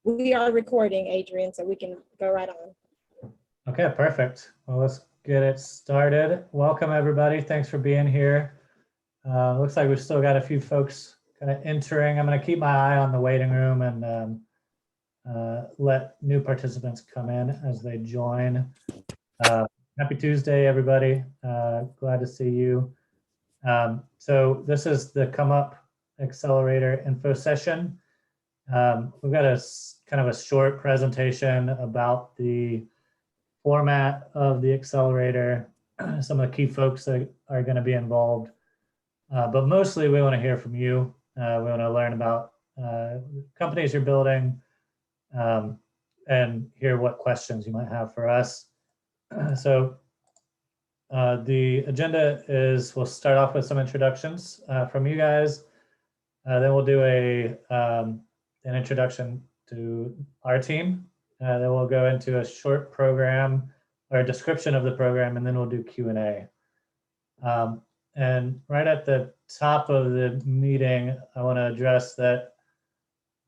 We are recording, Adrian, so we can go right on. Okay, perfect. Well, let's get it started. Welcome, everybody. Thanks for being here. Looks like we've still got a few folks kind of entering. I'm going to keep my eye on the waiting room and let new participants come in as they join. Happy Tuesday, everybody. Glad to see you. So this is the Come Up Accelerator info session. We've got a kind of a short presentation about the format of the accelerator, some of the key folks that are going to be involved. But mostly we want to hear from you. We want to learn about companies you're building and hear what questions you might have for us. So the agenda is we'll start off with some introductions from you guys. Then we'll do an introduction to our team. Then we'll go into a short program or a description of the program, and then we'll do Q&A. And right at the top of the meeting, I want to address that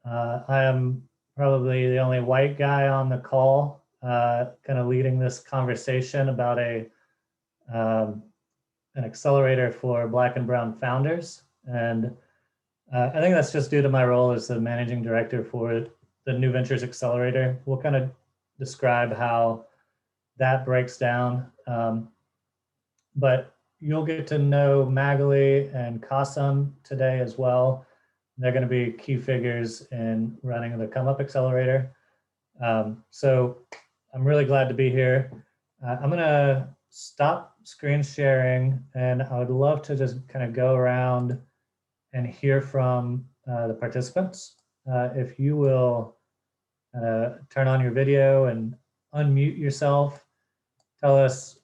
I am probably the only white guy on the call, kind of leading this conversation about an accelerator for Black and Brown founders. And I think that's just due to my role as the managing director for the New Ventures Accelerator. We'll kind of describe how that breaks down. But you'll get to know Magali and Kasam today as well. They're going to be key figures in running the Come Up Accelerator. So I'm really glad to be here. I'm going to stop screen sharing, and I would love to just kind of go around and hear from the participants. If you will turn on your video and unmute yourself, tell us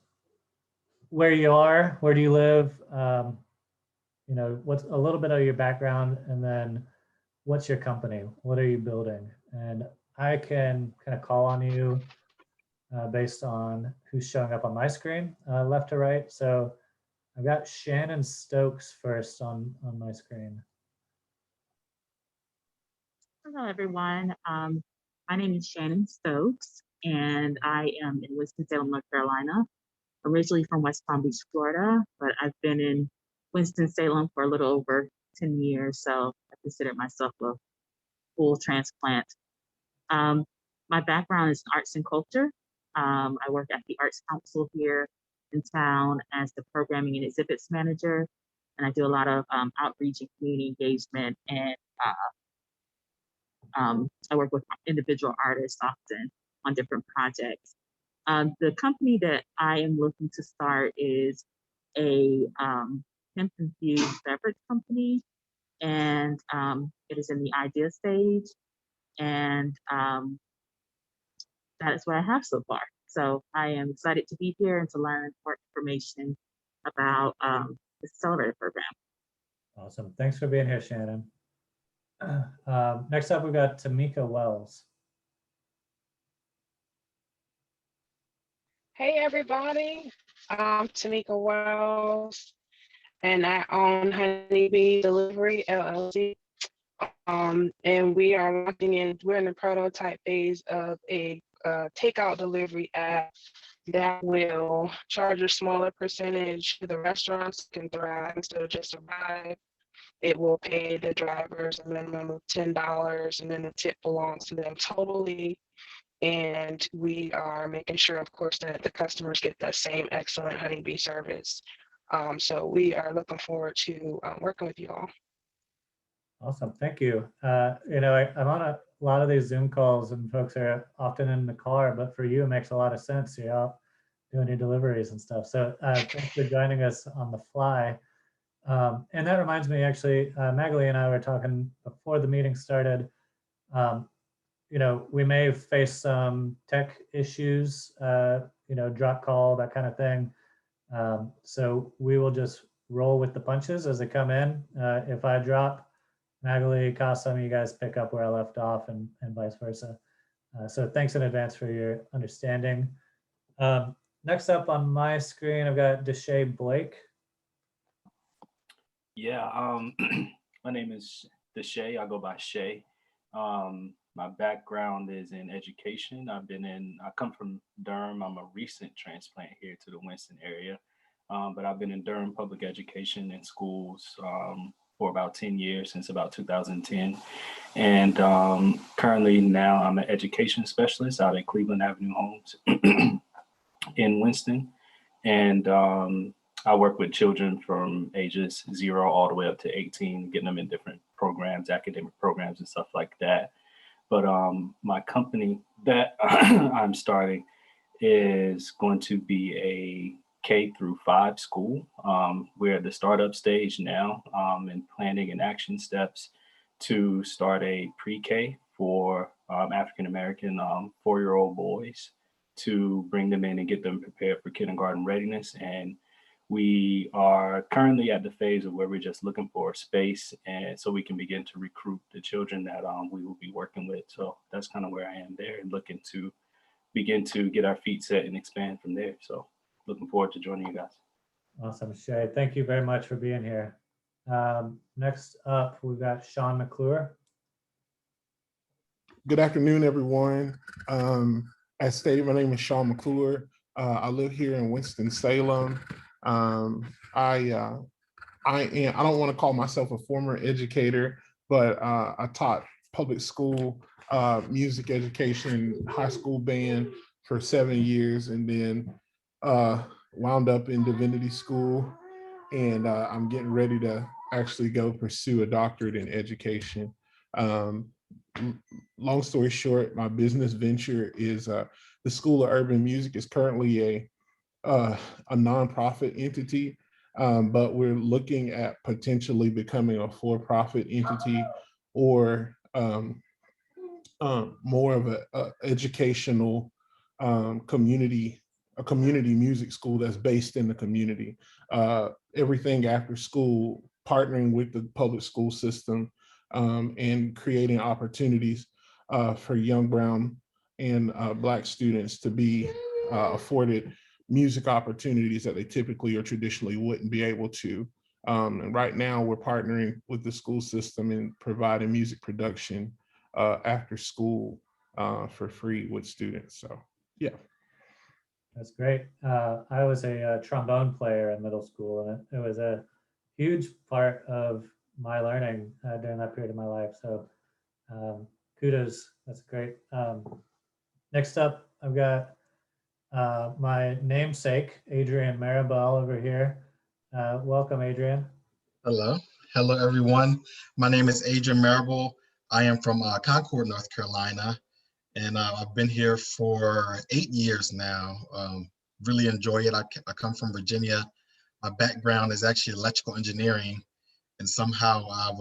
where you are, where do you live, you know, what's a little bit of your background, and then what's your company, what are you building? And I can kind of call on you based on who's showing up on my screen, left to right. So I've got Shannon Stokes first on my screen. Hello, everyone. My name is Shannon Stokes, and I am in Winston-Salem, North Carolina, originally from West Palm Beach, Florida, but I've been in Winston-Salem for a little over 10 years, so I consider myself a full transplant. My background is in arts and culture. I work at the Arts Council here in town as the programming and exhibits manager, and I do a lot of outreach and community engagement, and I work with individual artists often on different projects. The company that I am looking to start is a hemp-infused beverage company, and it is in the idea stage, and that is what I have so far. So I am excited to be here and to learn more information about the Accelerator program. Awesome. Thanks for being here, Shannon. Next up, we've got Tamika Wells. Hey everybody, I'm Tamika Wells, and I own Honeybee Delivery LLC. And we are we're in the prototype phase of a takeout delivery app that will charge a smaller percentage to the restaurants can thrive instead of just survive. It will pay the drivers a minimum of $10, and then the tip belongs to them totally. And we are making sure, of course, that the customers get that same excellent Honeybee service. So we are looking forward to working with you all. Awesome, thank you. You know, I'm on a lot of these Zoom calls and folks are often in the car, but for you, it makes a lot of sense. You're out doing your deliveries and stuff. So thanks for joining us on the fly. And that reminds me, actually, Magali and I were talking before the meeting started. You know, we may face some tech issues, you know, drop call, that kind of thing. So we will just roll with the punches as they come in. If I drop, Magali, Kasam, you guys pick up where I left off, and vice versa. So thanks in advance for your understanding. Next up on my screen, I've got Deshay Blake. Yeah, my name is Deshay. I go by Shay. My background is in education. I come from Durham. I'm a recent transplant here to the Winston area. But I've been in Durham public education in schools for about 10 years, since about 2010. And currently now I'm an education specialist out at Cleveland Avenue Homes in Winston. And I work with children from ages 0 all the way up to 18, getting them in different programs, academic programs and stuff like that. But my company that I'm starting is going to be a K-5 school. We're at the startup stage now, and planning and action steps to start a pre-K for African American 4-year-old boys, to bring them in and get them prepared for kindergarten readiness. And we are currently at the phase of where we're just looking for space, and so we can begin to recruit the children that we will be working with. So that's kind of where I am there, and looking to begin to get our feet set and expand from there. So looking forward to joining you guys. Awesome, Shay. Thank you very much for being here. Next up, we've got Sean Mcclure. Good afternoon, everyone. As stated, my name is Sean Mcclure. I live here in Winston-Salem. I don't want to call myself a former educator, but I taught public school music education, high school band for 7 years, and then wound up in divinity school. And I'm getting ready to actually go pursue a doctorate in education. Long story short, my business venture is the School of Urban Music is currently a nonprofit entity, but we're looking at potentially becoming a for-profit entity, or more of a educational community music school that's based in the community. Everything after school, partnering with the public school system, and creating opportunities for young brown and Black students to be afforded music opportunities that they typically or traditionally wouldn't be able to. And right now we're partnering with the school system and providing music production after school for free with students. So, yeah. That's great. I was a trombone player in middle school, and it was a huge part of my learning during that period of my life. So kudos, that's great. Next up, I've got my namesake, Adrian Bel over here. Welcome, Adrian. Hello. Hello, everyone. My name is Adrian Bel. I am from Concord, North Carolina, and I've been here for 8 years now. Really enjoy it. I come from Virginia. My background is actually electrical engineering, and somehow I've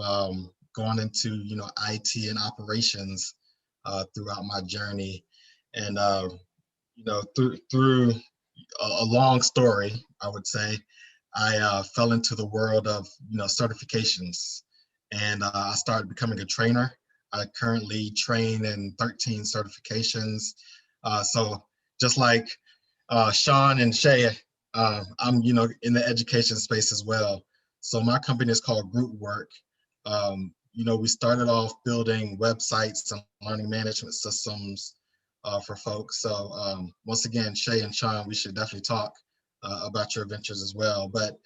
gone into IT and operations throughout my journey. And through a long story, I would say, I fell into the world of certifications, and I started becoming a trainer. I currently train in 13 certifications. So just like Sean and Shay, I'm in the education space as well. So my company is called Group Work. We started off building websites and learning management systems for folks. So once again, Shay and Sean, we should definitely talk about your ventures as well. But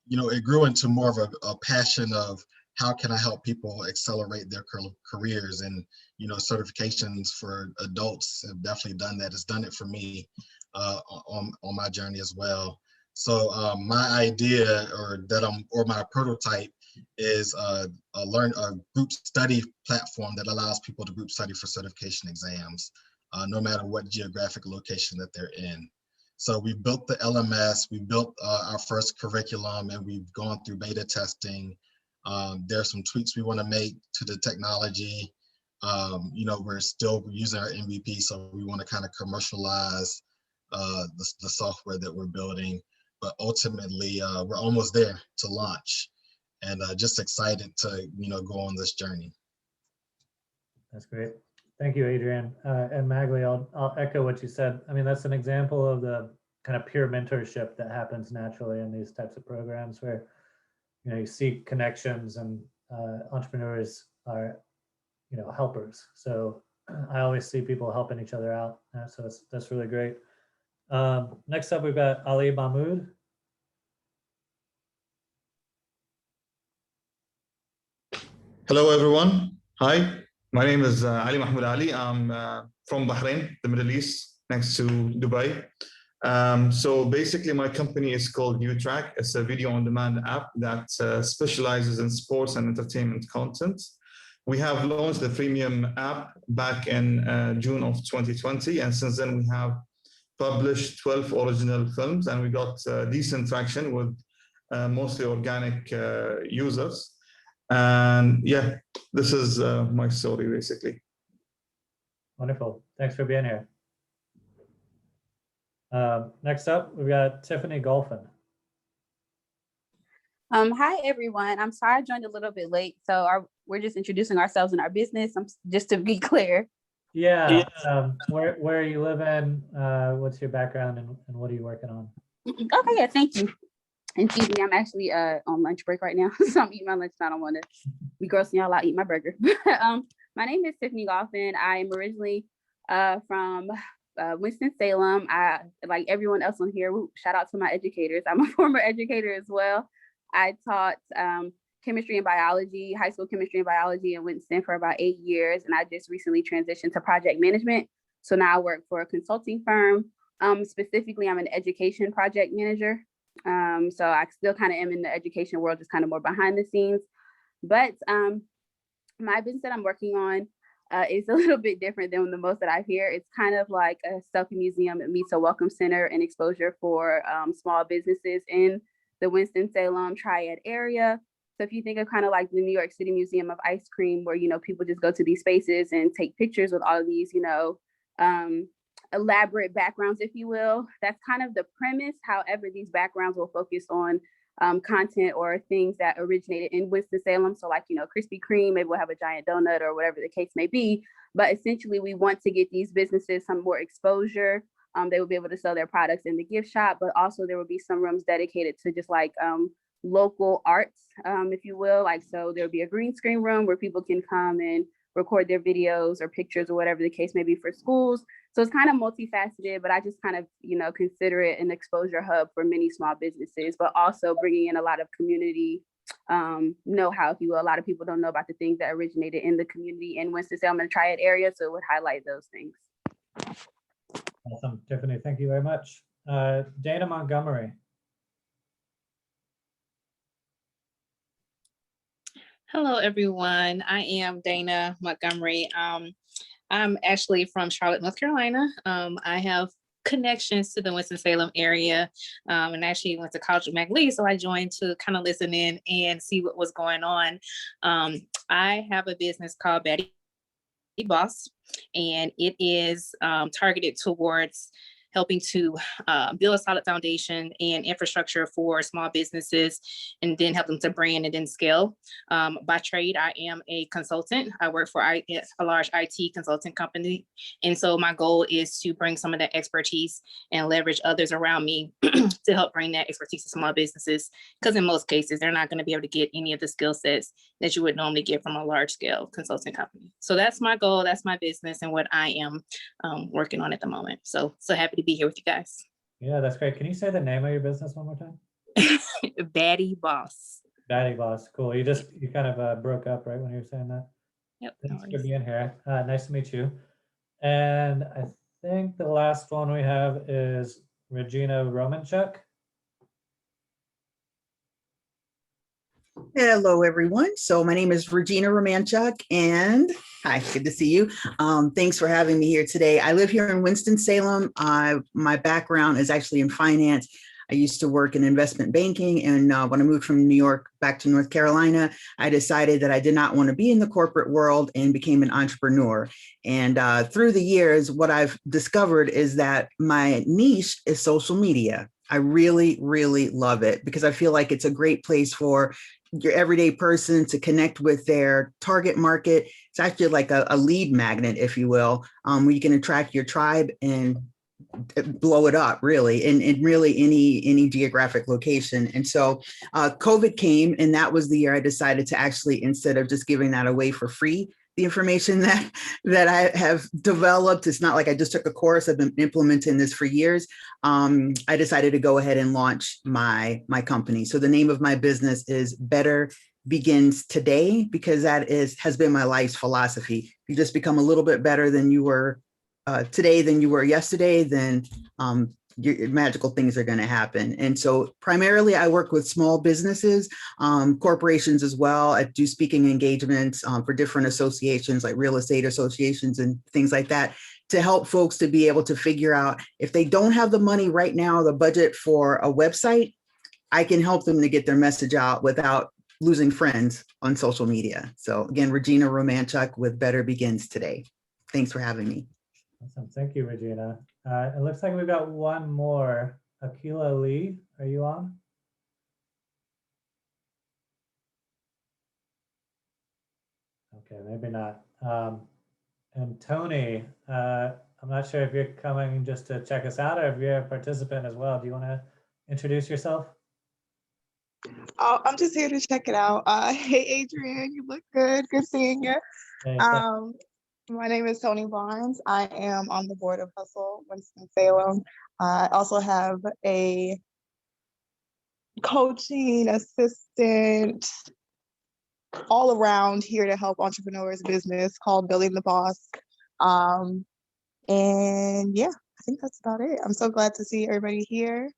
it grew into more of a passion of how can I help people accelerate their careers, and certifications for adults have definitely done that. It's done it for me on my journey as well. So my idea, or my prototype, is a group study platform that allows people to group study for certification exams, no matter what geographic location that they're in. So we built the LMS, we built our first curriculum, and we've gone through beta testing. There's some tweaks we want to make to the technology. We're still using our MVP, so we want to kind of commercialize the software that we're building. But ultimately, we're almost there to launch, and just excited to go on this journey. That's great. Thank you, Adrian. And Magali, I'll echo what you said. I mean, that's an example of the kind of peer mentorship that happens naturally in these types of programs, where you see connections, and entrepreneurs are helpers. So I always see people helping each other out. So that's really great. Next up, we've got Ali Bamud. Hello, everyone. Hi, my name is Ali Mahmoud Ali. I'm from Bahrain, the Middle East, next to Dubai. So basically, my company is called NewTrack. It's a video on demand app that specializes in sports and entertainment content. We have launched the freemium app back in June of 2020. And since then, we have published 12 original films, and we got decent traction with mostly organic users. And yeah, this is my story, basically. Wonderful. Thanks for being here. Next up, we've got Tiffany Goffin. Hi, everyone. I'm sorry I joined a little bit late. So we're just introducing ourselves and our business, just to be clear. Yeah. Where are you living? What's your background and what are you working on? Okay, yeah, thank you. And excuse me, I'm actually on lunch break right now. So I'm eating my lunch. I don't want to be grossing y'all out, eat my burger. My name is Tiffany Goffin. I am originally from Winston-Salem. I, like everyone else on here, shout out to my educators. I'm a former educator as well. I taught chemistry and biology, high school chemistry and biology in Winston for about 8 years. And I just recently transitioned to project management. So now I work for a consulting firm. Specifically, I'm an education project manager. So I still kind of am in the education world, just kind of more behind the scenes. But my business that I'm working on is a little bit different than the most that I hear. It's kind of like a selfie museum. It meets a welcome center and exposure for small businesses in the Winston-Salem Triad area. So if you think of kind of like the New York City Museum of Ice Cream, where, people just go to these spaces and take pictures with all of these, elaborate backgrounds, if you will. That's kind of the premise. However, these backgrounds will focus on content or things that originated in Winston-Salem. So like, Krispy Kreme, maybe we'll have a giant donut or whatever the case may be. But essentially, we want to get these businesses some more exposure. They will be able to sell their products in the gift shop, but also there will be some rooms dedicated to just like local arts, if you will. Like, so there'll be a green screen room where people can come and record their videos or pictures or whatever the case may be for schools. So it's kind of multifaceted, but I just kind of, consider it an exposure hub for many small businesses, but also bringing in a lot of community know-how, if you will. A lot of people don't know about the things that originated in the community in Winston-Salem and Triad area, so it would highlight those things. Awesome, Tiffany, thank you very much. Dana Montgomery. Hello, everyone. I am Dana Montgomery. I'm actually from Charlotte, North Carolina. I have connections to the Winston-Salem area and actually went to college with Magali, so I joined to kind of listen in and see what was going on. I have a business called Betty Boss, and it is targeted towards helping to build a solid foundation and infrastructure for small businesses, and then help them to brand and then scale. By trade, I am a consultant. I work for a large IT consulting company. And so my goal is to bring some of that expertise and leverage others around me to help bring that expertise to small businesses. Because in most cases, they're not going to be able to get any of the skill sets that you would normally get from a large scale consulting company. So that's my goal, that's my business, and what I am working on at the moment. So happy to be here with you guys. Yeah, that's great. Can you say the name of your business one more time? Betty Boss. Betty Boss, cool. You kind of broke up right when you were saying that. Yep. Thanks for being here. Nice to meet you. And I think the last one we have is Regina Romanchuk. Hello, everyone. So my name is Regina Romanchuk, and hi, good to see you. Thanks for having me here today. I live here in Winston-Salem. My background is actually in finance. I used to work in investment banking, and when I moved from New York back to North Carolina, I decided that I did not want to be in the corporate world and became an entrepreneur. And through the years, what I've discovered is that my niche is social media. I really, really love it because I feel like it's a great place for your everyday person to connect with their target market. It's actually like a lead magnet, if you will, where you can attract your tribe and blow it up, really, in really any geographic location. And so COVID came, and that was the year I decided to actually, instead of just giving that away for free, the information that I have developed. It's not like I just took a course. I've been implementing this for years. I decided to go ahead and launch my company. So the name of my business is Better Begins Today, because that has been my life's philosophy. You just become a little bit better than you were today than you were yesterday, then magical things are going to happen. And so primarily I work with small businesses, corporations as well. I do speaking engagements for different associations like real estate associations and things like that, to help folks to be able to figure out if they don't have the money right now, the budget for a website, I can help them to get their message out without losing friends on social media. So again, Regina Romanchuk with Better Begins Today. Thanks for having me. Awesome. Thank you, Regina. It looks like we've got one more. Akila Lee, are you on? Okay, maybe not. And Tony, I'm not sure if you're coming just to check us out or if you're a participant as well. Do you want to introduce yourself? Oh, I'm just here to check it out. Hey, Adrian, you look good. Good seeing you. Hey, My name is Tony Barnes. I am on the board of Hustle Winston-Salem. I also have a coaching assistant all around here to help entrepreneurs business called Building the Boss. And yeah, I think that's about it. I'm so glad to see everybody here.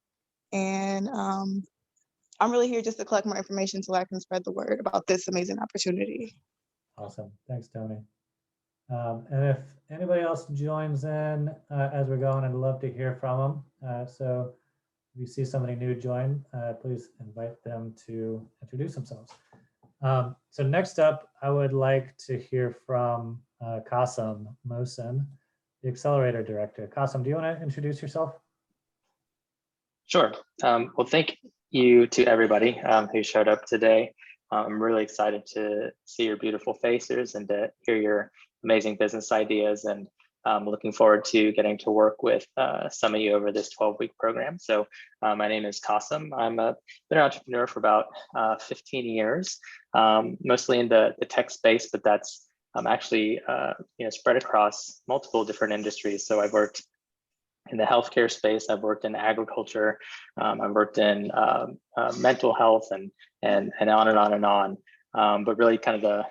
And I'm really here just to collect more information so I can spread the word about this amazing opportunity. Awesome. Thanks, Tony. And if anybody else joins in as we're going, I'd love to hear from them. So if you see somebody new join, please invite them to introduce themselves. So next up, I would like to hear from Qasim Mohsen, the Accelerator Director. Qasim, do you want to introduce yourself? Sure. Well, thank you to everybody who showed up today. I'm really excited to see your beautiful faces and to hear your amazing business ideas, and I'm looking forward to getting to work with some of you over this 12-week program. So my name is Qasim. I'm been an entrepreneur for about 15 years, mostly in the tech space, but that's actually spread across multiple different industries. So I've worked in the healthcare space, I've worked in agriculture, I've worked in mental health, and on and on and on. But really, kind of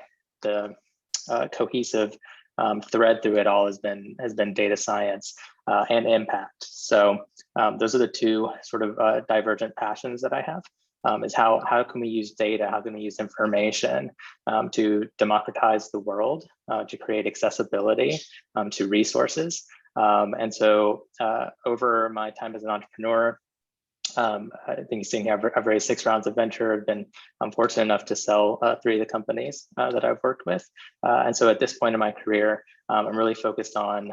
the cohesive thread through it all has been data science and impact. So those are the two sort of divergent passions that I have. Is how can we use data? How can we use information to democratize the world, to create accessibility to resources? And so over my time as an entrepreneur, I think you're seeing here, I've raised 6 rounds of venture. I've been fortunate enough to sell 3 of the companies that I've worked with. And so at this point in my career, I'm really focused on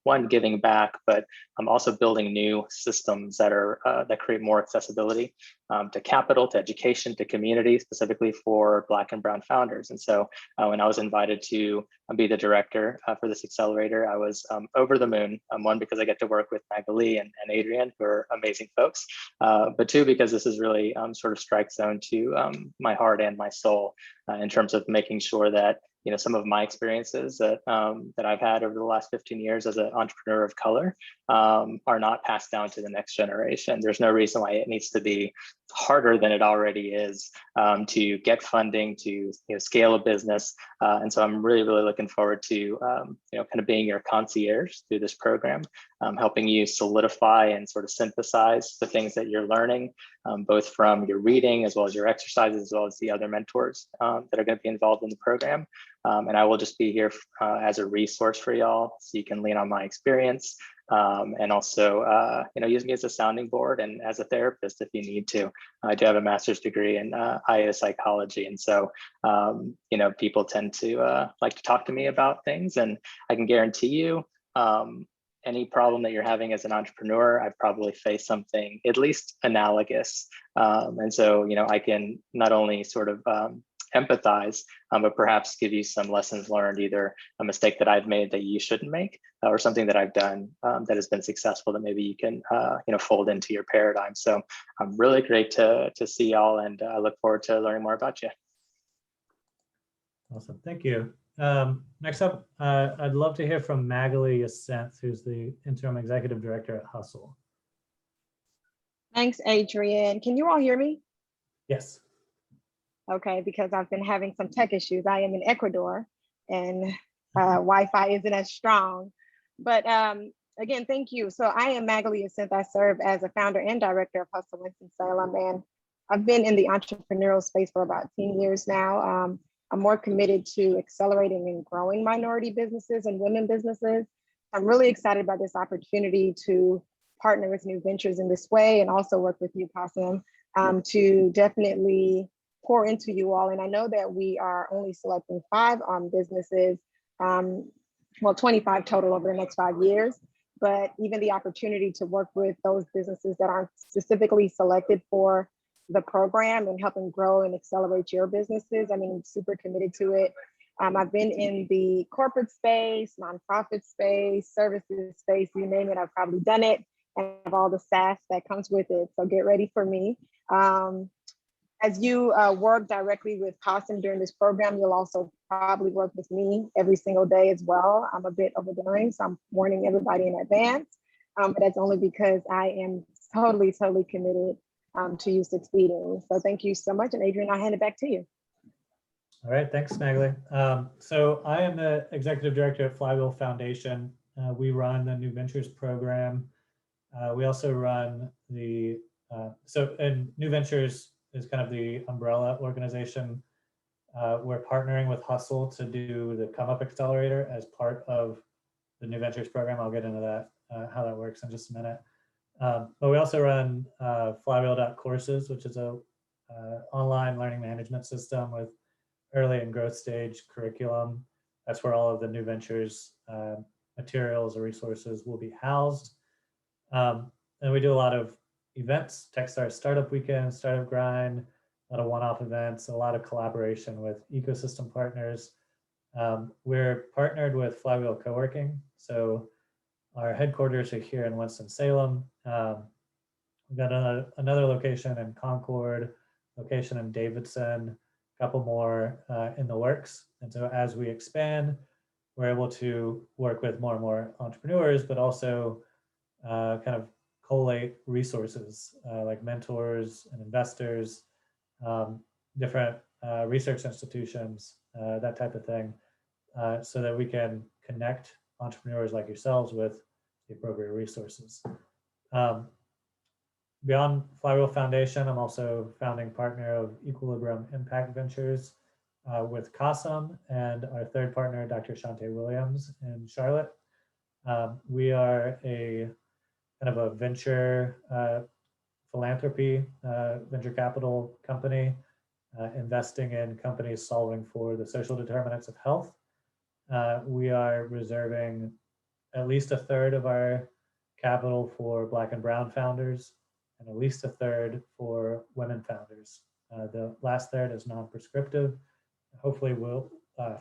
one, giving back, but I'm also building new systems that create more accessibility to capital, to education, to community, specifically for Black and Brown founders. And so when I was invited to be the director for this accelerator, I was over the moon. One, because I get to work with Magali and Adrian, who are amazing folks, but 2, because this is really sort of strike zone to my heart and my soul in terms of making sure that some of my experiences that I've had over the last 15 years as an entrepreneur of color are not passed down to the next generation. There's no reason why it needs to be harder than it already is to get funding, to scale a business. And so I'm really looking forward to kind of being your concierge through this program, helping you solidify and sort of synthesize the things that you're learning, both from your reading as well as your exercises, as well as the other mentors that are going to be involved in the program. And I will just be here as a resource for y'all, so you can lean on my experience, and also use me as a sounding board and as a therapist if you need to. I do have a master's degree in IA psychology, and so people tend to like to talk to me about things, and I can guarantee you any problem that you're having as an entrepreneur, I've probably faced something at least analogous. And so I can not only sort of empathize, but perhaps give you some lessons learned, either a mistake that I've made that you shouldn't make, or something that I've done that has been successful that maybe you can fold into your paradigm. So I'm really great to see y'all, and I look forward to learning more about you. Awesome, thank you. Next up, I'd love to hear from Magali Ascense, who's the interim executive director at Hustle. Thanks, Adrian. Can you all hear me? Yes. Okay, because I've been having some tech issues. I am in Ecuador and Wi-Fi isn't as strong. But again, thank you. So I am Magali Ascense. I serve as a founder and director of Hustle Winston-Salem, and I've been in the entrepreneurial space for about 10 years now. I'm more committed to accelerating and growing minority businesses and women businesses. I'm really excited about this opportunity to partner with New Ventures in this way and also work with you, Possum, to definitely pour into you all. And I know that we are only selecting 5 businesses, well, 25 total over the next 5 years, but even the opportunity to work with those businesses that aren't specifically selected for the program and helping grow and accelerate your businesses. I mean, I'm super committed to it. I've been in the corporate space, nonprofit space, services space, you name it, I've probably done it, and have all the SaaS that comes with it. So get ready for me. As you work directly with Possum during this program, you'll also probably work with me every single day as well. I'm a bit overbearing, so I'm warning everybody in advance, but that's only because I am totally committed to you succeeding. So thank you so much. And Adrian, I'll hand it back to you. All right, thanks, Magali. So I am the executive director at Flywheel Foundation. We run the New Ventures program. We also run the, and New Ventures is kind of the umbrella organization. We're partnering with Hustle to do the Come Up Accelerator as part of the New Ventures program. I'll get into that, how that works in just a minute. But we also run Flywheel.courses, which is a online learning management system with early and growth stage curriculum. That's where all of the New Ventures materials or resources will be housed. And we do a lot of events, Techstars Startup Weekend, Startup Grind, a lot of one-off events, a lot of collaboration with ecosystem partners. We're partnered with Flywheel Co-working. So our headquarters are here in Winston-Salem. We've got another location in Concord, location in Davidson, a couple more in the works. And so as we expand, we're able to work with more and more entrepreneurs, but also kind of collate resources like mentors and investors, different research institutions, that type of thing, so that we can connect entrepreneurs like yourselves with the appropriate resources. Beyond Flywheel Foundation, I'm also founding partner of Equilibrium Impact Ventures with CASM and our third partner, Dr. Shante Williams in Charlotte. We are a kind of a venture philanthropy, venture capital company, investing in companies solving for the social determinants of health. We are reserving at least a third of our capital for Black and Brown founders, and at least a third for women founders. The last third is non-prescriptive. Hopefully will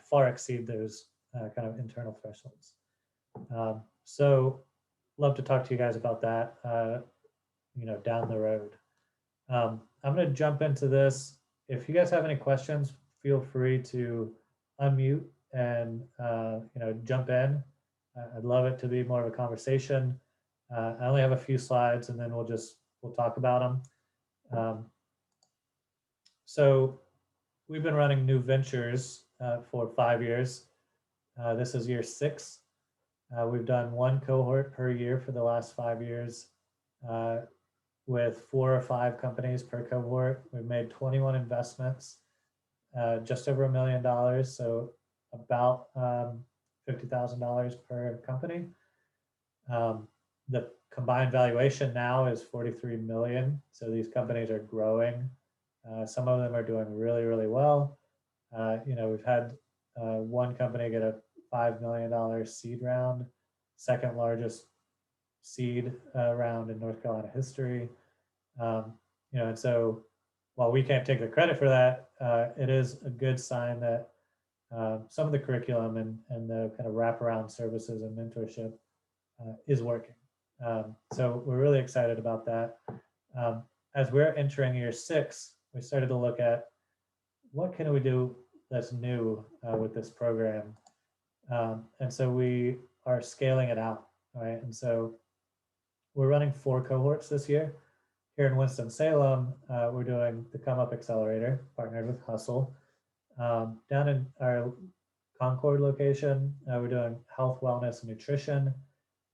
far exceed those kind of internal thresholds. So love to talk to you guys about that, down the road. I'm gonna jump into this. If you guys have any questions, feel free to unmute and jump in. I'd love it to be more of a conversation. I only have a few slides and then we'll talk about them. So we've been running New Ventures for 5 years. This is year 6. We've done 1 cohort per year for the last 5 years with 4 or 5 companies per cohort. We've made 21 investments, just over $1 million. So about $50,000 per company. The combined valuation now is 43 million. So these companies are growing. Some of them are doing really, really well. We've had one company get a $5 million seed round, second largest seed round in North Carolina history. And so while we can't take the credit for that, it is a good sign that some of the curriculum and the kind of wraparound services and mentorship is working. So we're really excited about that. As we're entering year 6, we started to look at what can we do that's new with this program. And so we are scaling it out, right? And so we're running 4 cohorts this year. Here in Winston-Salem, we're doing the Come Up Accelerator, partnered with Hustle. Down in our Concord location, we're doing health, wellness, and nutrition.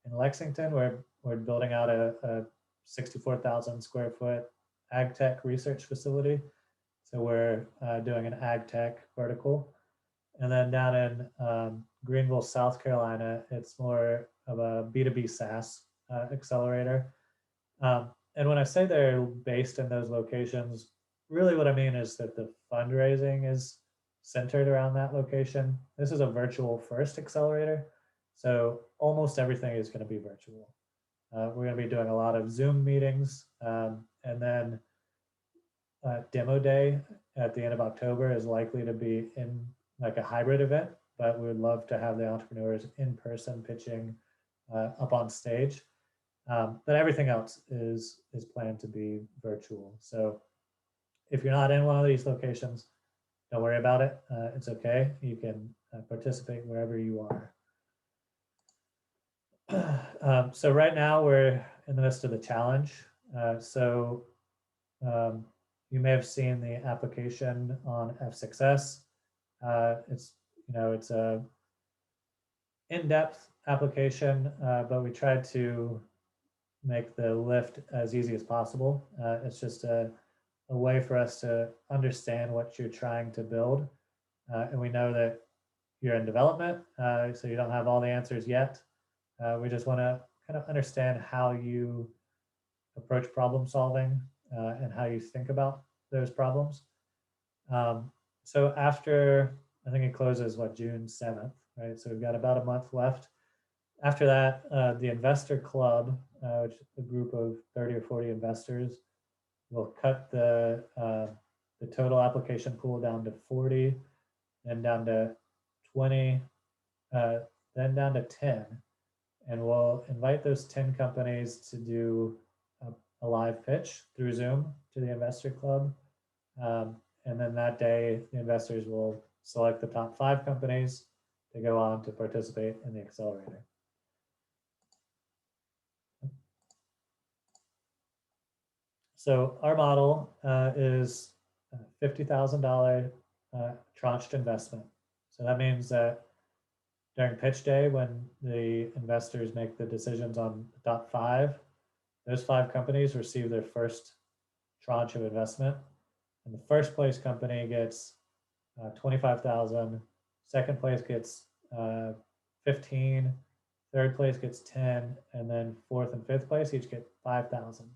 In Lexington, we're building out a 64,000 square foot ag tech research facility. So we're doing an ag tech vertical. And then down in Greenville, South Carolina, it's more of a B2B SaaS accelerator. And when I say they're based in those locations, really what I mean is that the fundraising is centered around that location. This is a virtual first accelerator. So almost everything is going to be virtual. We're going to be doing a lot of Zoom meetings. And then demo day at the end of October is likely to be in like a hybrid event, but we would love to have the entrepreneurs in person pitching up on stage. But everything else is planned to be virtual. So if you're not in one of these locations, don't worry about it. It's okay. You can participate wherever you are. So right now we're in the midst of the challenge. You may have seen the application on F6S. It's a in-depth application, but we tried to make the lift as easy as possible. It's just a way for us to understand what you're trying to build. And we know that you're in development, so you don't have all the answers yet. We just want to kind of understand how you approach problem solving and how you think about those problems. So after, I think it closes, June 7th, right? So we've got about a month left. After that, the investor club, which is a group of 30 or 40 investors, will cut the total application pool down to 40, then down to 20, then down to 10. And we'll invite those 10 companies to do a live pitch through Zoom to the investor club. And then that day, the investors will select the top 5 companies to go on to participate in the accelerator. So our model is $50,000 tranched investment. So that means that during pitch day, when the investors make the decisions on the top 5, those 5 companies receive their first tranche of investment. And the first place company gets 25,000, second place gets 15, third place gets 10, and then fourth and fifth place each get 5,000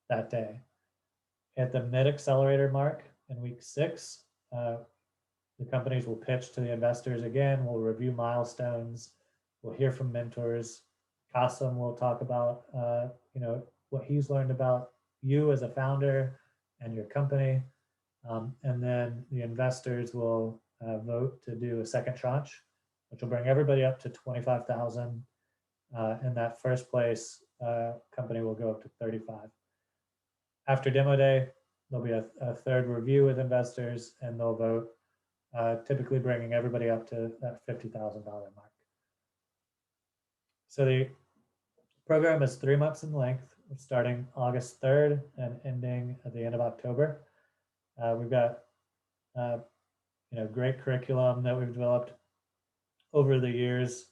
that day. At the mid-accelerator mark in week 6, the companies will pitch to the investors again. We'll review milestones. We'll hear from mentors. Qasim will talk about what he's learned about you as a founder and your company. And then the investors will vote to do a second tranche, which will bring everybody up to 25,000. And that first place company will go up to 35. After demo day, there'll be a third review with investors, and they'll vote, typically bringing everybody up to that $50,000 mark. So the program is 3 months in length, starting August 3rd and ending at the end of October. We've got great curriculum that we've developed over the years,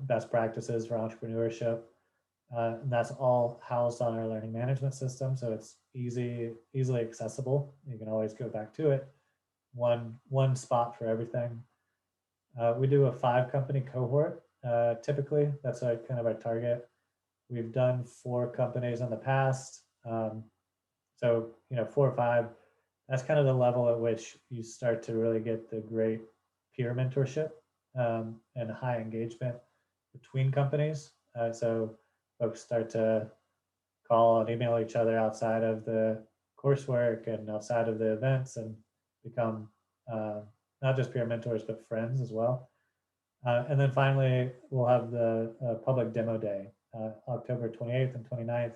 best practices for entrepreneurship. And that's all housed on our learning management system, so it's easily accessible. You can always go back to it. One spot for everything. We do a 5-company cohort. Typically, that's kind of our target. We've done 4 companies in the past. So 4 or 5, that's kind of the level at which you start to really get the great peer mentorship and high engagement between companies. So folks start to call and email each other outside of the coursework and outside of the events and become not just peer mentors, but friends as well. And then finally, we'll have the public demo day, October 28th and 29th.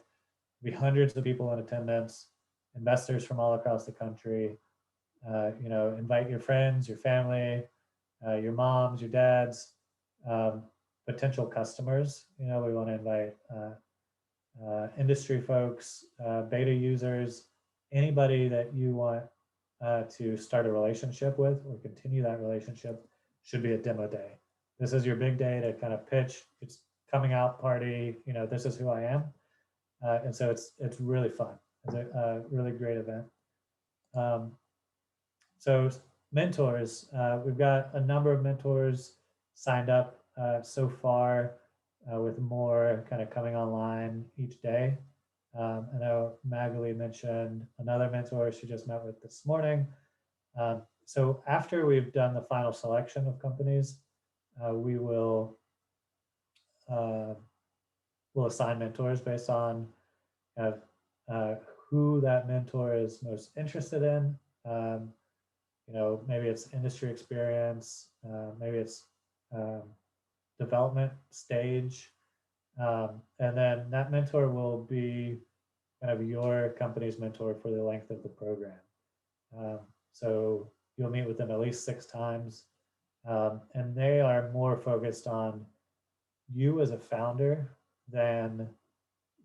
There'll be hundreds of people in attendance, investors from all across the country, You know, invite your friends, your family, your moms, your dads, potential customers. You know, we want to invite industry folks, beta users, anybody that you want to start a relationship with or continue that relationship should be a demo day. This is your big day to kind of pitch. It's coming out party. You know, this is who I am, and so it's really fun. It's a really great event. So mentors, we've got a number of mentors signed up so far, with more kind of coming online each day. I know Magali mentioned another mentor she just met with this morning. So after we've done the final selection of companies, we will we'll assign mentors based on who that mentor is most interested in. You know, maybe it's industry experience, maybe it's development stage. And then that mentor will be kind of your company's mentor for the length of the program. So you'll meet with them at least 6 times. And they are more focused on you as a founder than,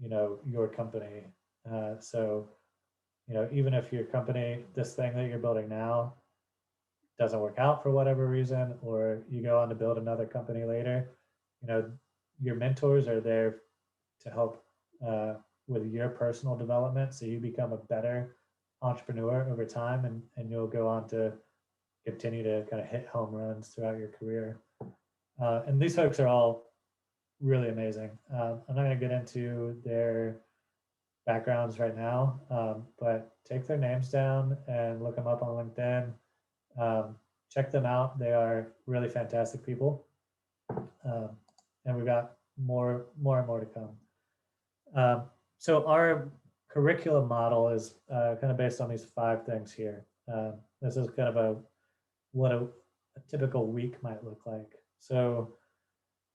you know, your company. So, you know, even if your company, this thing that you're building now doesn't work out for whatever reason, or you go on to build another company later, you know, your mentors are there to help with your personal development. So you become a better entrepreneur over time, and you'll go on to continue to kind of hit home runs throughout your career. And these folks are all really amazing. I'm not going to get into their backgrounds right now, but take their names down and look them up on LinkedIn. Check them out. They are really fantastic people. And we've got more and more to come. So our curriculum model is kind of based on these 5 things here. This is kind of what a typical week might look like. So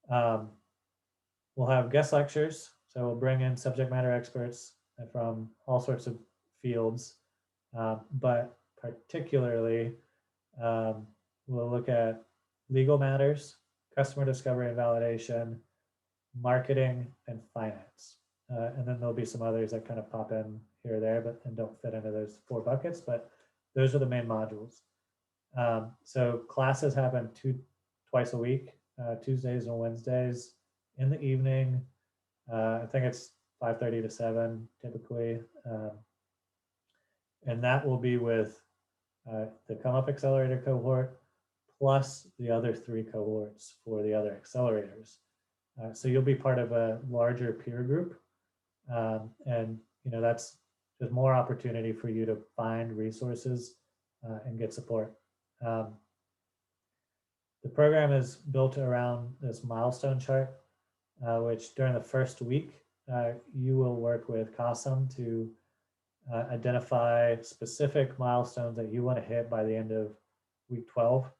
we'll have guest lectures. So we'll bring in subject matter experts from all sorts of fields, but particularly we'll look at legal matters, customer discovery and validation, marketing, and finance. And then there'll be some others that kind of pop in here or there, but and don't fit into those 4 buckets, but those are the main modules. So classes happen twice a week, Tuesdays and Wednesdays in the evening. I think it's 5:30 to 7 typically. And that will be with the Come Up Accelerator cohort plus the other 3 cohorts for the other accelerators. So you'll be part of a larger peer group. And you know, that's just more opportunity for you to find resources and get support. The program is built around this milestone chart, which during the first week, you will work with CASM to identify specific milestones that you want to hit by the end of week 12.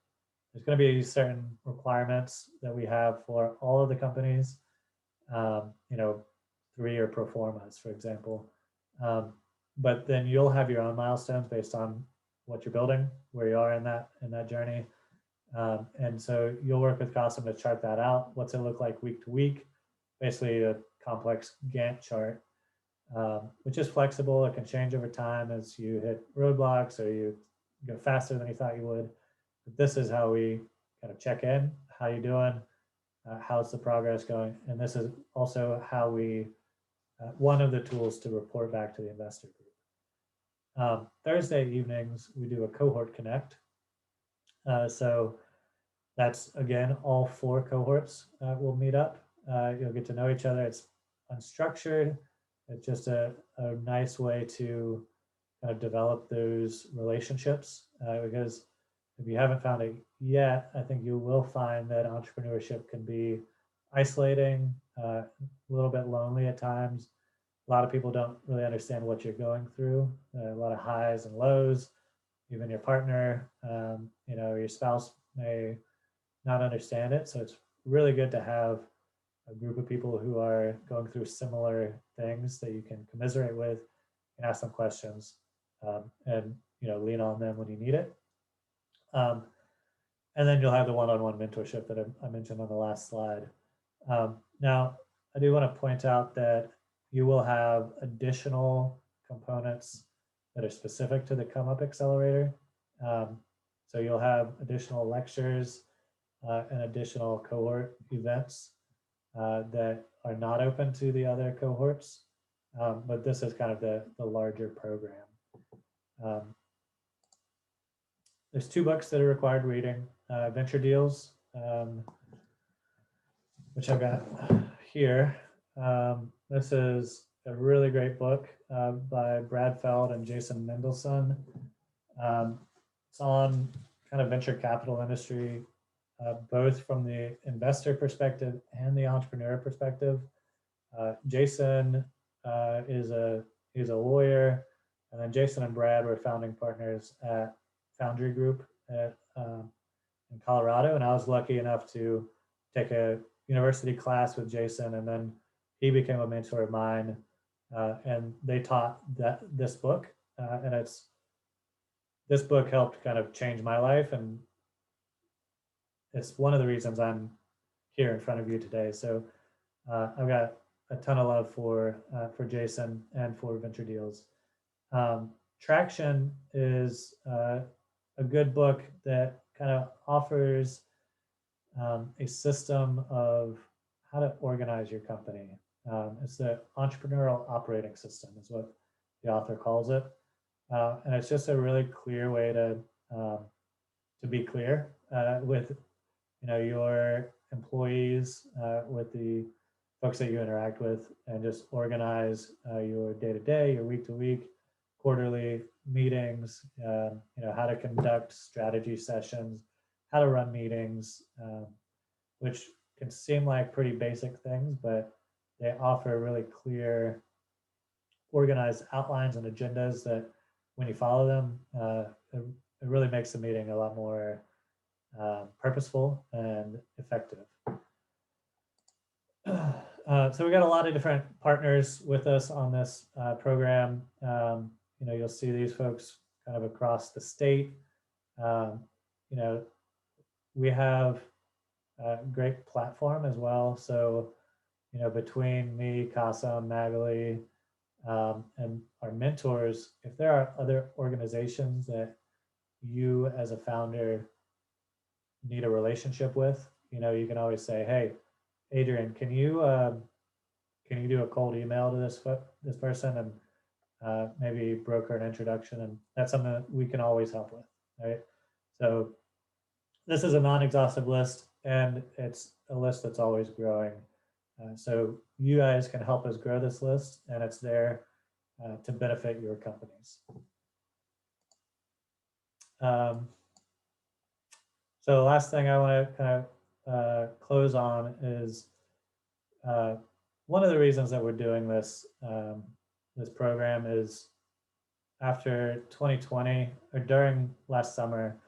There's going to be certain requirements that we have for all of the companies, you know, 3-year pro formas, for example. But then you'll have your own milestones based on what you're building, where you are in that journey. And so you'll work with CASM to chart that out. What's it look like week to week? Basically a complex Gantt chart, which is flexible. It can change over time as you hit roadblocks or you go faster than you thought you would. But this is how we kind of check in. How you doing? How's the progress going? And this is also how we, one of the tools to report back to the investor group. Thursday evenings, we do a cohort connect. So that's, again, all 4 cohorts will meet up. You'll get to know each other. It's unstructured. It's just a nice way to kind of develop those relationships, because if you haven't found it yet, I think you will find that entrepreneurship can be isolating, a little bit lonely at times. A lot of people don't really understand what you're going through, a lot of highs and lows. Even your partner, you know, your spouse may not understand it. So it's really good to have a group of people who are going through similar things that you can commiserate with and ask them questions. And lean on them when you need it. And then you'll have the one-on-one mentorship that I mentioned on the last slide. Now, I do want to point out that you will have additional components that are specific to the Come Up Accelerator. So you'll have additional lectures and additional cohort events that are not open to the other cohorts, but this is kind of the larger program. There's 2 books that are required reading, Venture Deals, which I've got here. This is a really great book by Brad Feld and Jason Mendelsohn. It's on kind of venture capital industry, both from the investor perspective and the entrepreneur perspective. Jason he's a lawyer, and then Jason and Brad were founding partners at Foundry Group in Colorado, and I was lucky enough to take a university class with Jason, and then he became a mentor of mine, and they taught this book, and this book helped kind of change my life, and it's one of the reasons I'm here in front of you today. So I've got a ton of love for Jason and for Venture Deals. Traction is a good book that kind of offers a system of how to organize your company. It's the entrepreneurial operating system is what the author calls it. And it's just a really clear way to be clear with your employees, with the folks that you interact with, and just organize your day-to-day, your week-to-week, quarterly meetings, how to conduct strategy sessions, how to run meetings, which can seem like pretty basic things, but they offer really clear, organized outlines and agendas that when you follow them, it really makes the meeting a lot more purposeful and effective. So we got a lot of different partners with us on this program. You'll see these folks kind of across the state. We have a great platform as well. So, between me, Casa, Magali, and our mentors, if there are other organizations that you as a founder need a relationship with, you can always say, hey, Adrian, can you do a cold email to this person and maybe broker an introduction? And that's something that we can always help with, right? So this is a non-exhaustive list, and it's a list that's always growing. So you guys can help us grow this list, and it's there to benefit your companies. So the last thing I want to kind of close on is one of the reasons that we're doing this this program is after 2020 or during last summer,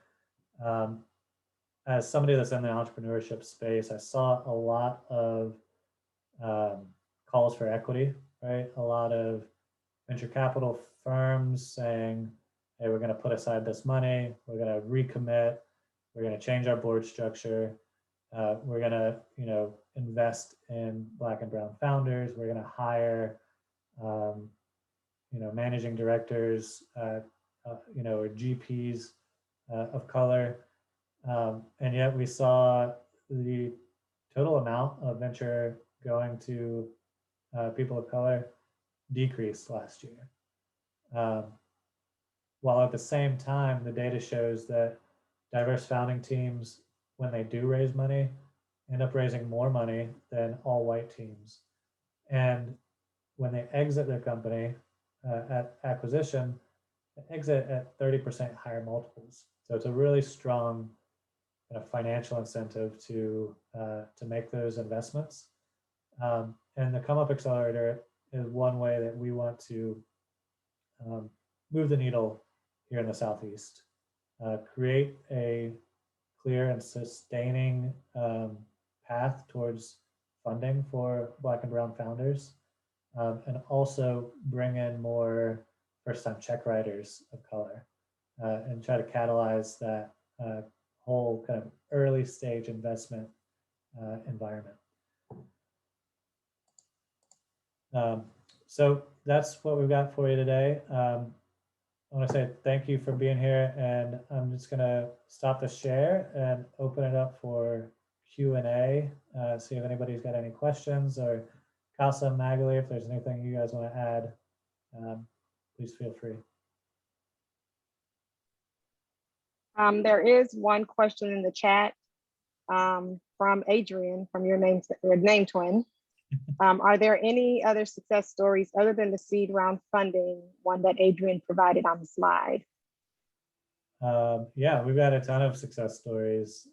as somebody that's in the entrepreneurship space, I saw a lot of calls for equity, right? A lot of venture capital firms saying, hey, we're going to put aside this money, we're going to recommit, we're going to change our board structure, we're going to, invest in Black and Brown founders, we're going to hire, managing directors, or GPs of color. And yet we saw the total amount of venture going to people of color decrease last year. While at the same time, the data shows that diverse founding teams, when they do raise money, end up raising more money than all white teams. And when they exit their company at acquisition, they exit at 30% higher multiples. So it's a really strong financial incentive to make those investments. And the Come Up Accelerator is one way that we want to move the needle here in the Southeast, create a clear and sustaining path towards funding for Black and Brown founders, and also bring in more first-time check writers of color. and try to catalyze that whole kind of early stage investment environment. So that's what we've got for you today. I want to say thank you for being here, and I'm just going to stop the share and open it up for Q&A. See if anybody's got any questions, or Casa, Magali, if there's anything you guys want to add, please feel free. There is one question in the chat from Adrian, from your name twin. Are there any other success stories other than the seed round funding, one that Adrian provided on the slide? Yeah, we've got a ton of success stories.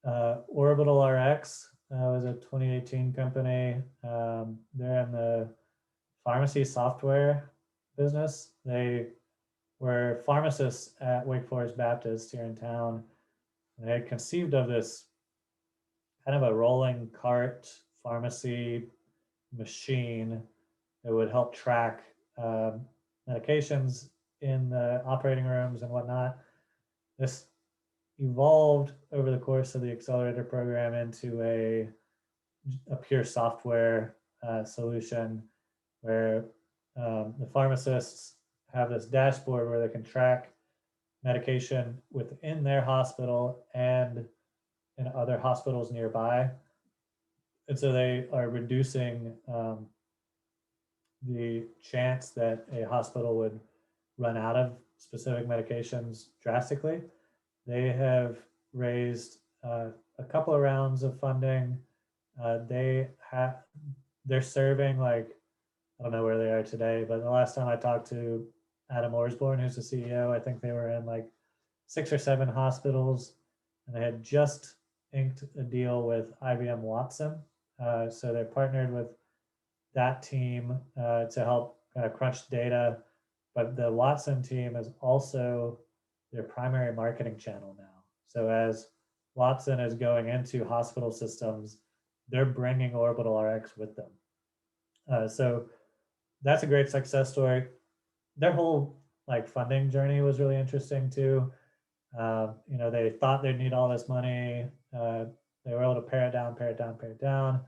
Orbital RX was a 2018 company. They're in the pharmacy software business. They were pharmacists at Wake Forest Baptist here in town. They had conceived of this kind of a rolling cart pharmacy machine that would help track medications in the operating rooms and whatnot. This evolved over the course of the Accelerator program into a pure software solution where the pharmacists have this dashboard where they can track medication within their hospital and in other hospitals nearby. And so they are reducing the chance that a hospital would run out of specific medications drastically. They have raised a couple of rounds of funding. They're serving, like, I don't know where they are today, but the last time I talked to Adam Orsborn, who's the CEO, I think they were in like 6 or 7 hospitals, and they had just inked a deal with IBM Watson. So they're partnered with that team to help kind of crunch data, but the Watson team is also their primary marketing channel now. So as Watson is going into hospital systems, they're bringing Orbital RX with them. So that's a great success story. Their whole like funding journey was really interesting too. You know, they thought they'd need all this money. They were able to pare it down.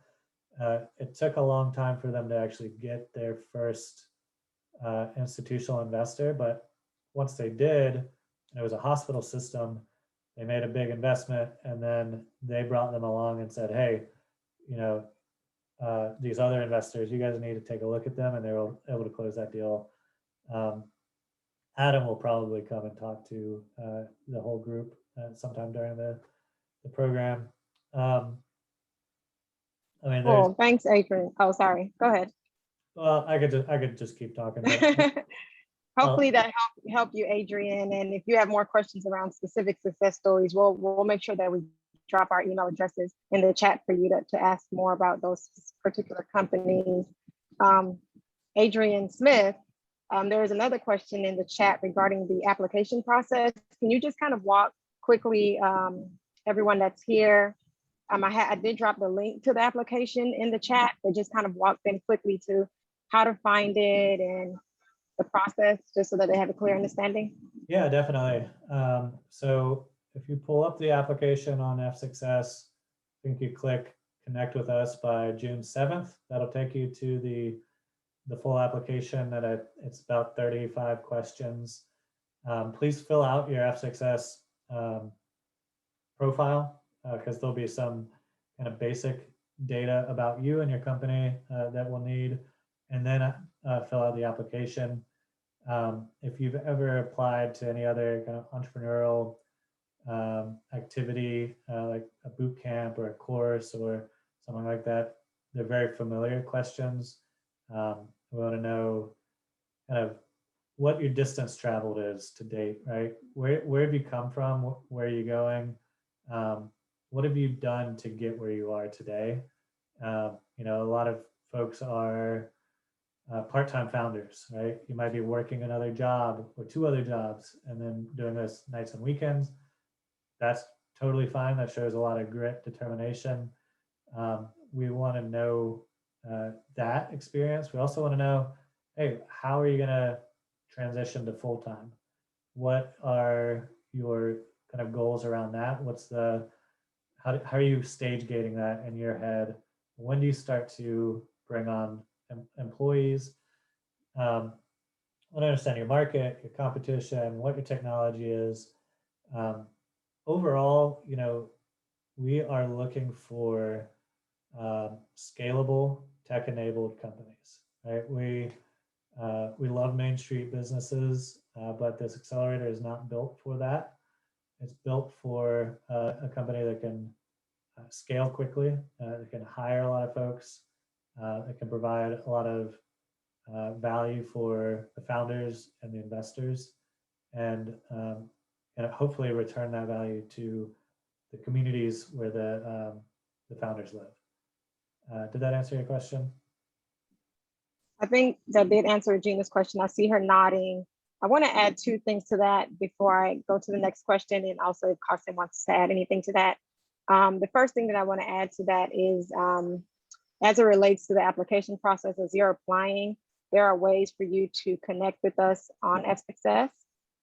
It took a long time for them to actually get their first institutional investor, but once they did, and it was a hospital system, they made a big investment, and then they brought them along and said, hey, you know, these other investors, you guys need to take a look at them, and they were able to close that deal. Adam will probably come and talk to the whole group sometime during the program. I mean, cool. Thanks, Adrian. Oh, sorry. Go ahead. Well, I could just keep talking. Hopefully that help you, Adrian. And if you have more questions around specific success stories, we'll make sure that we drop our email addresses in the chat for you to ask more about those particular companies. Adrian Smith, there is another question in the chat regarding the application process. Can you just kind of walk quickly, everyone that's here? I did drop the link to the application in the chat, but just kind of walk them quickly to how to find it and the process, just so that they have a clear understanding. Yeah, definitely. So if you pull up the application on F6S, I think you click connect with us by June 7th. That'll take you to the full application. That it's about 35 questions. Please fill out your F6S profile, because there'll be some kind of basic data about you and your company that we'll need, and then fill out the application. If you've ever applied to any other kind of entrepreneurial activity, like a boot camp or a course or something like that, they're very familiar questions. We want to know kind of what your distance traveled is to date, right? Where have you come from? Where are you going? What have you done to get where you are today? You know, a lot of folks are part-time founders, right? You might be working another job or 2 other jobs and then doing this nights and weekends. That's totally fine. That shows a lot of grit, determination. We want to know that experience. We also want to know, hey, how are you going to transition to full-time. What are your kind of goals around that? What's the, how are you stage gating that in your head? When do you start to bring on employees? I want to understand your market, your competition, what your technology is. Overall, you know, we are looking for scalable, tech-enabled companies, right? We love Main Street businesses, but this accelerator is not built for that. It's built for a company that can scale quickly, that can hire a lot of folks, that can provide a lot of value for the founders and the investors, and hopefully return that value to the communities where the founders live. Did that answer your question? I think that did answer Regina's question. I see her nodding. I want to add two things to that before I go to the next question, and also if Carson wants to add anything to that. The first thing that I want to add to that is, as it relates to the application process, as you're applying, there are ways for you to connect with us on F-Success.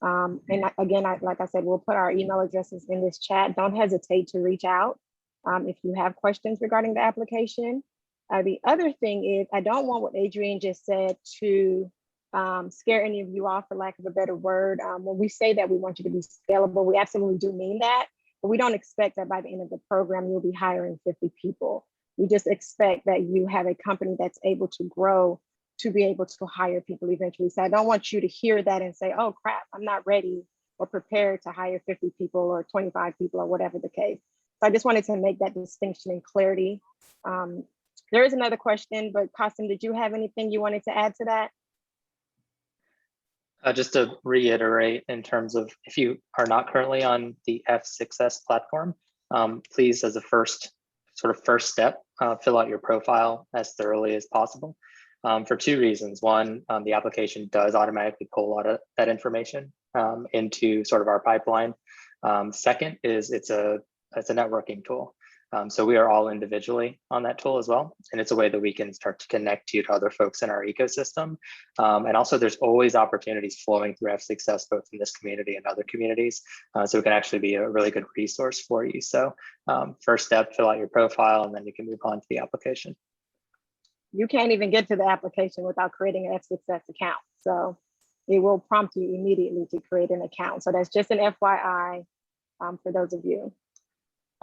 And again, like I said, we'll put our email addresses in this chat. Don't hesitate to reach out if you have questions regarding the application. The other thing is, I don't want what Adrian just said to scare any of you off, for lack of a better word. When we say that we want you to be scalable, we absolutely do mean that, but we don't expect that by the end of the program, you'll be hiring 50 people. We just expect that you have a company that's able to grow to be able to hire people eventually. So I don't want you to hear that and say, oh crap, I'm not ready or prepared to hire 50 people or 25 people or whatever the case. So I just wanted to make that distinction and clarity. There is another question, but Qasim, did you have anything you wanted to add to that? Just to reiterate, in terms of if you are not currently on the F-Success platform, please, as a first step, fill out your profile as thoroughly as possible. For two reasons. One, the application does automatically pull a lot of that information into sort of our pipeline. Second is it's a networking tool. So we are all individually on that tool as well. And it's a way that we can start to connect you to other folks in our ecosystem. And also there's always opportunities flowing through F-Success, both in this community and other communities. So it can actually be a really good resource for you. So first step, fill out your profile, and then you can move on to the application. You can't even get to the application without creating an F-Success account. So it will prompt you immediately to create an account. So that's just an FYI for those of you.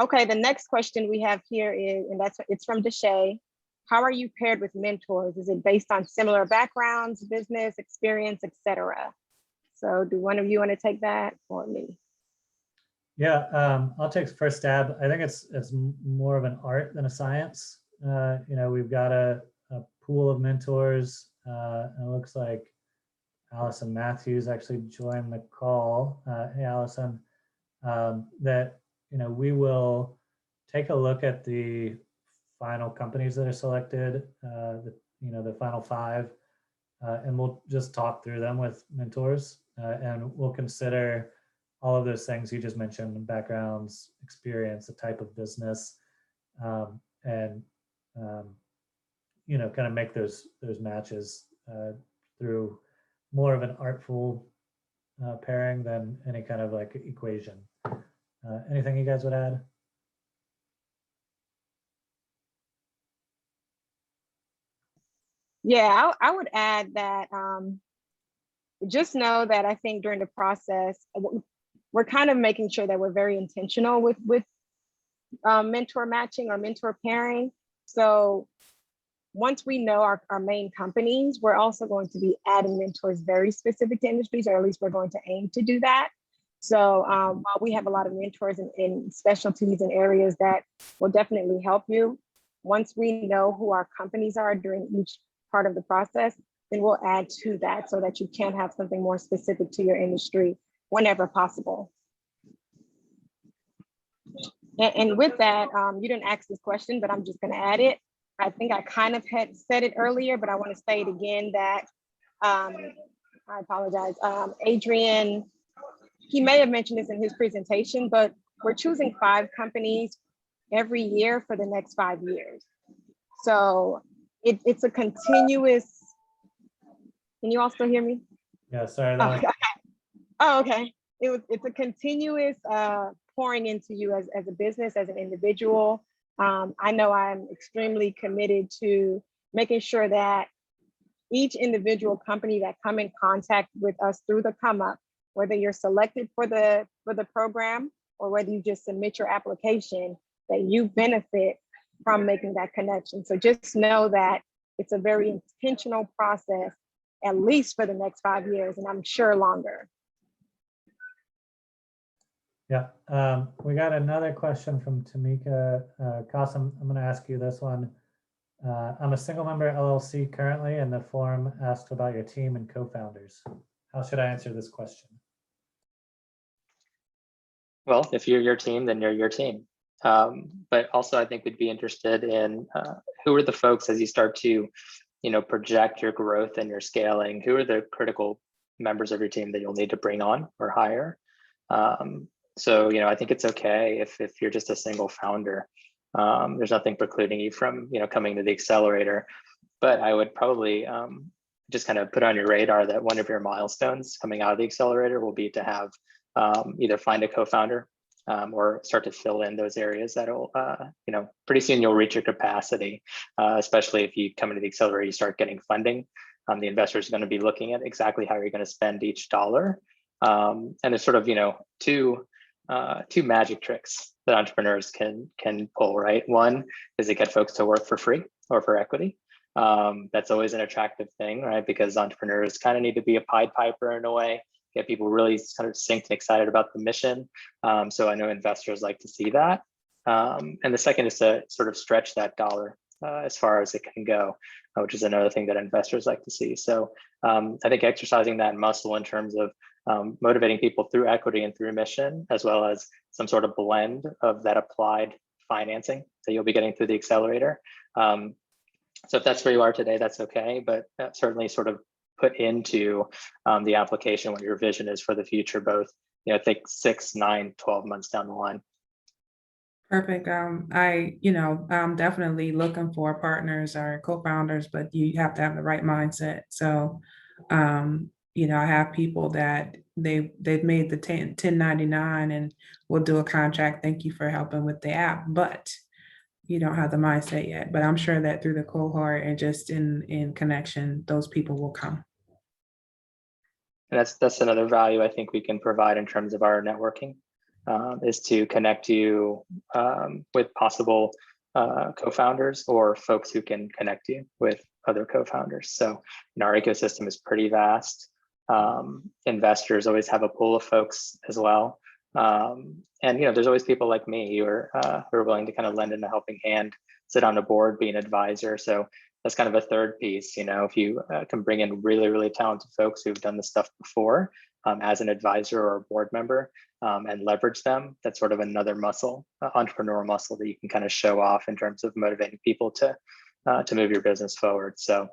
Okay, the next question we have here is, and it's from Deshay. How are you paired with mentors? Is it based on similar backgrounds, business experience, etc.? So do one of you want to take that, or me? Yeah, I'll take the first stab. I think it's more of an art than a science. You know, we've got a pool of mentors. It looks like Allison Matthews actually joined the call. Hey, Allison, that, you know, we will take a look at the final companies that are selected, the final 5, and we'll just talk through them with mentors, and we'll consider all of those things you just mentioned: backgrounds, experience, the type of business, and kind of make those matches through more of an artful pairing than any kind of like equation. Anything you guys would add? Yeah, I would add that just know that I think during the process, we're kind of making sure that we're very intentional with mentor matching or mentor pairing. So once we know our main companies, we're also going to be adding mentors very specific to industries, or at least we're going to aim to do that. So while we have a lot of mentors in specialties and areas that will definitely help you, once we know who our companies are during each part of the process, then we'll add to that so that you can have something more specific to your industry whenever possible. And with that, you didn't ask this question, but I'm just going to add it. I think I kind of had said it earlier, but I want to say it again that, I apologize, Adrian, he may have mentioned this in his presentation, but we're choosing 5 companies every year for the next 5 years. So it's a continuous, can you all still hear me? Yeah, sorry. That was... Oh, okay. It's a continuous pouring into you as a business, as an individual. I know I'm extremely committed to making sure that each individual company that come in contact with us through the come up, whether you're selected for the program or whether you just submit your application, that you benefit from making that connection. So just know that it's a very intentional process, at least for the next 5 years, and I'm sure longer. Yeah, we got another question from Tamika. Qasim, I'm going to ask you this one. I'm a single member LLC currently, and the form asked about your team and co-founders. How should I answer this question? Well, if you're your team, then you're your team. But also, I think we'd be interested in who are the folks as you start to, project your growth and your scaling. Who are the critical members of your team that you'll need to bring on or hire? So, I think it's okay if you're just a single founder. There's nothing precluding you from, coming to the accelerator. But I would probably just kind of put on your radar that one of your milestones coming out of the accelerator will be to have either find a co-founder or start to fill in those areas that'll, pretty soon you'll reach your capacity, especially if you come into the accelerator, you start getting funding. The investors are going to be looking at exactly how you're going to spend each dollar. And there's sort of, two magic tricks that entrepreneurs can pull, right? One is to get folks to work for free or for equity. That's always an attractive thing, right? Because entrepreneurs kind of need to be a Pied Piper in a way, get people really kind of synced and excited about the mission. So I know investors like to see that. And the second is to sort of stretch that dollar as far as it can go, which is another thing that investors like to see. So I think exercising that muscle in terms of motivating people through equity and through mission, as well as some sort of blend of that applied financing that you'll be getting through the accelerator. So if that's where you are today, that's okay, but certainly sort of put into the application what your vision is for the future, both, I think 6, 9, 12 months down the line. Perfect. I'm definitely looking for partners or co-founders, but you have to have the right mindset. So, I have people that they've made the 1099 and will do a contract. Thank you for helping with the app, but you don't have the mindset yet. But I'm sure that through the cohort and just in connection, those people will come. And that's another value I think we can provide in terms of our networking, is to connect you with possible co-founders or folks who can connect you with other co-founders. So our ecosystem is pretty vast. Investors always have a pool of folks as well. And there's always people like me who are willing to kind of lend in a helping hand, sit on a board, be an advisor. So that's kind of a third piece. If you can bring in really, really talented folks who've done this stuff before as an advisor or a board member and leverage them, that's sort of another muscle, entrepreneurial muscle that you can kind of show off in terms of motivating people to move your business forward. So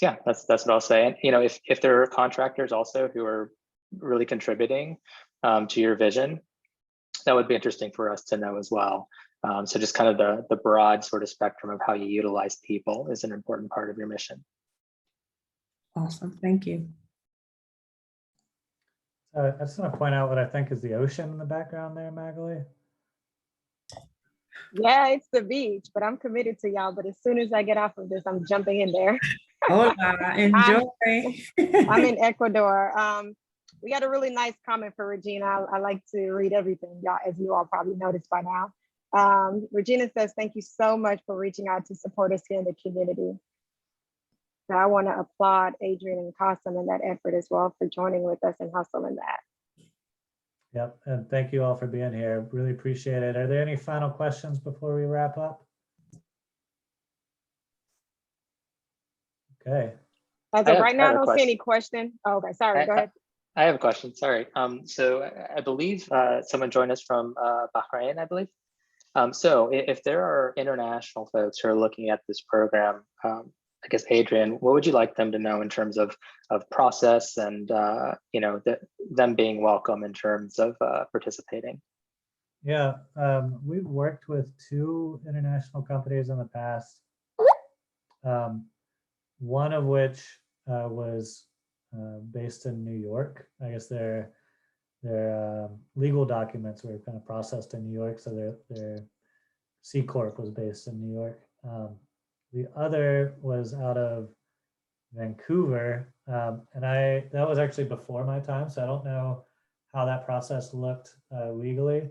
yeah, that's what I'll say. And if there are contractors also who are really contributing to your vision, that would be interesting for us to know as well. So just kind of the broad sort of spectrum of how you utilize people is an important part of your mission. Awesome, thank you. I just want to point out what I think is the ocean in the background there, Magali. Yeah, it's the beach, but I'm committed to y'all. But as soon as I get off of this, I'm jumping in there. Hola, enjoy. I'm in Ecuador. We got a really nice comment for Regina. I like to read everything, y'all, as you all probably noticed by now. Regina says, thank you so much for reaching out to support us here in the community. So I want to applaud Adrian and Qasim in that effort as well for joining with us and hustling that. Yep, and thank you all for being here. Really appreciate it. Are there any final questions before we wrap up? Okay. As of right now, I don't see any question. Oh, okay, sorry, go ahead. I have a question, sorry. So I believe someone joined us from Bahrain, I believe. So if there are international folks who are looking at this program, I guess, Adrian, what would you like them to know in terms of process and, them being welcome in terms of participating? Yeah, we've worked with 2 international companies in the past, one of which was based in New York. I guess their legal documents were kind of processed in New York, so their C Corp was based in New York. The other was out of Vancouver, and that was actually before my time, so I don't know how that process looked legally.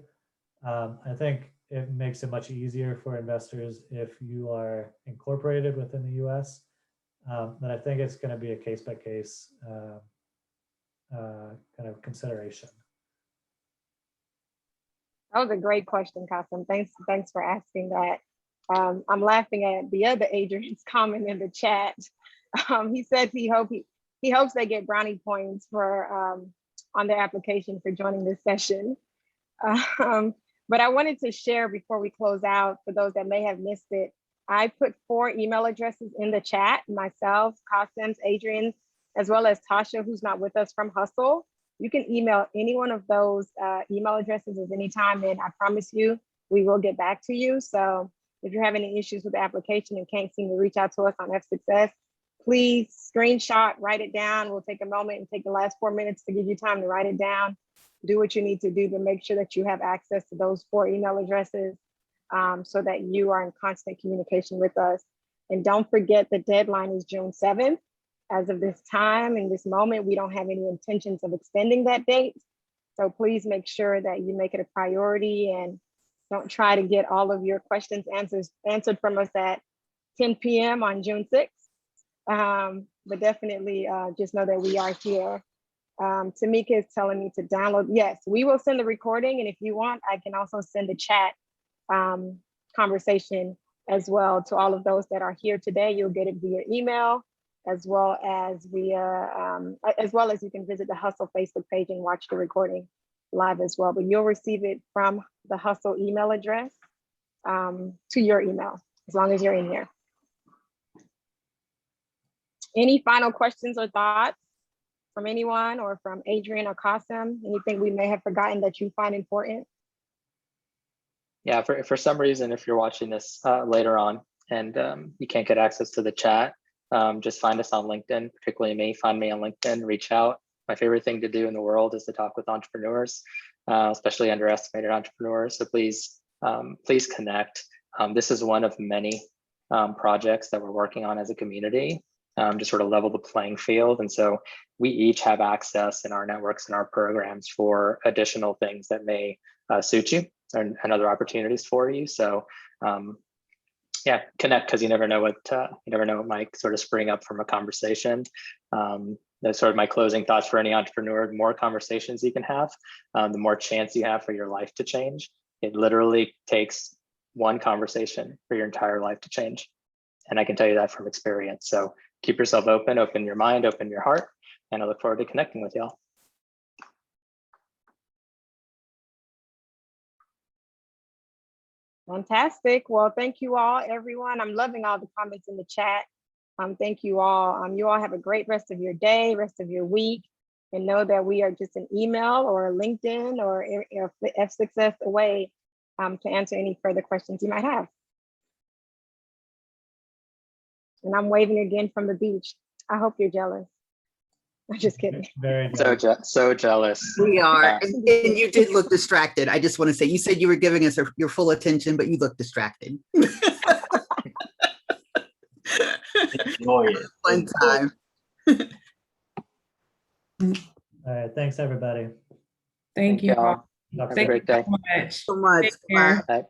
I think it makes it much easier for investors if you are incorporated within the US. But I think it's going to be a case-by-case kind of consideration. That was a great question, Kasim. Thanks for asking that. I'm laughing at the other Adrian's comment in the chat. He said he hopes they get brownie points for on their application for joining this session. But I wanted to share before we close out, for those that may have missed it, I put 4 email addresses in the chat, myself, Kasim's, Adrian's, as well as Tasha, who's not with us from Hustle. You can email any one of those email addresses at any time, and I promise you, we will get back to you. So if you're having any issues with the application and can't seem to reach out to us on F-Success, please screenshot, write it down. We'll take a moment and take the last 4 minutes to give you time to write it down. Do what you need to do to make sure that you have access to those 4 email addresses so that you are in constant communication with us. And don't forget, the deadline is June 7th. As of this time, in this moment, we don't have any intentions of extending that date. So please make sure that you make it a priority and don't try to get all of your questions answered from us at 10 p.m. on June 6th. But definitely just know that we are here. Tamika is telling me to download. Yes, we will send the recording. And if you want, I can also send a chat conversation as well to all of those that are here today. You'll get it via email, as well as you can visit the Hustle Facebook page and watch the recording live as well. But you'll receive it from the Hustle email address to your email, as long as you're in here. Any final questions or thoughts from anyone, or from Adrian or Kasim? Anything we may have forgotten that you find important? Yeah, for some reason, if you're watching this later on and you can't get access to the chat, just find us on LinkedIn, particularly me. Find me on LinkedIn, reach out. My favorite thing to do in the world is to talk with entrepreneurs, especially underestimated entrepreneurs. So please connect. This is one of many projects that we're working on as a community to sort of level the playing field. And so we each have access in our networks and our programs for additional things that may suit you and other opportunities for you. So yeah, connect, because you never know what might sort of spring up from a conversation. That's sort of my closing thoughts for any entrepreneur. The more conversations you can have, the more chance you have for your life to change. It literally takes one conversation for your entire life to change. And I can tell you that from experience. So keep yourself open your mind, open your heart, and I look forward to connecting with y'all. Fantastic. Well, thank you all, everyone. I'm loving all the comments in the chat. Thank you all. You all have a great rest of your day, rest of your week, and know that we are just an email or a LinkedIn or F-Success away to answer any further questions you might have. And I'm waving again from the beach. I hope you're jealous. I'm just kidding. Very jealous. So jealous. We are. Yeah. And you did look distracted. I just want to say, you said you were giving us your full attention, but you look distracted. Enjoy it. One time. All right. Thanks, everybody. Thank you all. Have a great day. So much. Take care. Bye.